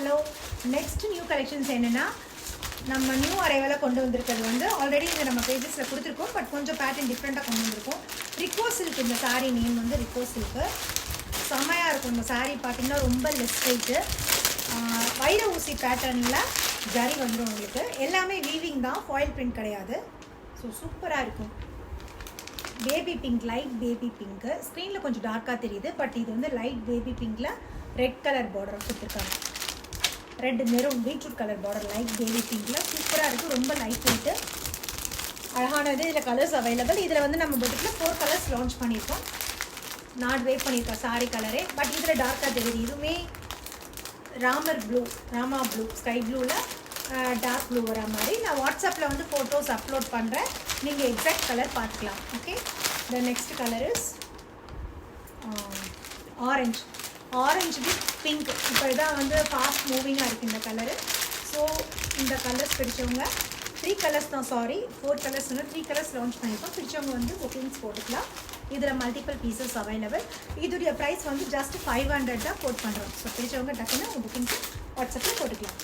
Hello. Next new collections என்னென்னா, நம்ம new அரைவலாக கொண்டு வந்திருக்கிறது வந்து ஆல்ரெடி இது நம்ம பேஜஸில் கொடுத்துருக்கோம். பட் கொஞ்சம் பேட்டர்ன் டிஃப்ரெண்ட்டாக கொண்டு வந்திருக்கோம். ரிக்கோ சில்க். இந்த சாரீ நேம் வந்து ரிக்கோ சில்க்கு. செம்மையாக இருக்கும் இந்த சாரீ. பார்த்திங்கன்னா ரொம்ப லெஸ் வெயிட்டு. வைர ஊசி பேட்டர்னில் ஜரி வந்துடும் உங்களுக்கு. எல்லாமே வீவிங் தான், ஃபாயில் பிரிண்ட் கிடையாது. ஸோ சூப்பராக இருக்கும். Baby pink, light baby pink. ஸ்க்ரீனில் கொஞ்சம் டார்க்காக தெரியுது, பட் இது வந்து லைட் பேபி பிங்க்கில் ரெட் கலர் பார்டர் கொடுத்துருக்காங்க. Red maroon beetroot colour border, light baby பிங்க்கில் சூப்பராக இருக்குது. ரொம்ப லைட் வெயிட்டு, அழகானது. இதில் கலர்ஸ் அவைலபிள். இதில் வந்து நம்ம பொட்டிக்கில் 4 கலர்ஸ் லான்ச் பண்ணியிருக்கோம். நாட் வெயிட் பண்ணியிருக்கோம் சாரி கலரே. பட் இதில் டார்க்காக தெரியுது. இதுவுமே Ramar blue, Rama blue, sky ப்ளூவில் டார்க் ப்ளூ வர மாதிரி. நான் வாட்ஸ்அப்பில் வந்து ஃபோட்டோஸ் அப்லோட் பண்ணுறேன். நீங்கள் எக்ஸாக்ட் கலர் பார்த்துக்கலாம். Okay. The next colour is orange. Orange with pink. இப்போ இதான் வந்து ஃபாஸ்ட் மூவிங்காக இருக்குது இந்த கலரு. ஸோ இந்த கலர்ஸ் பிடிச்சவங்க 3 கலர்ஸ் தான், சாரி 4 கலர்ஸ் இல்லை, 3 கலர்ஸ் லான்ச் பண்ணியிருக்கோம். பிடிச்சவங்க வந்து புக்கிங்ஸ் போட்டுக்கலாம். இதில் மல்டிபிள் பீசஸ் அவைலபிள். இதோடைய ப்ரைஸ் வந்து ஜஸ்ட் 500 தான் கோட் பண்ணுறோம். ஸோ பிடிச்சவங்க டக்குன்னு புக்கிங்ஸ் வாட்ஸ்அப்பில் போட்டுக்கலாம்.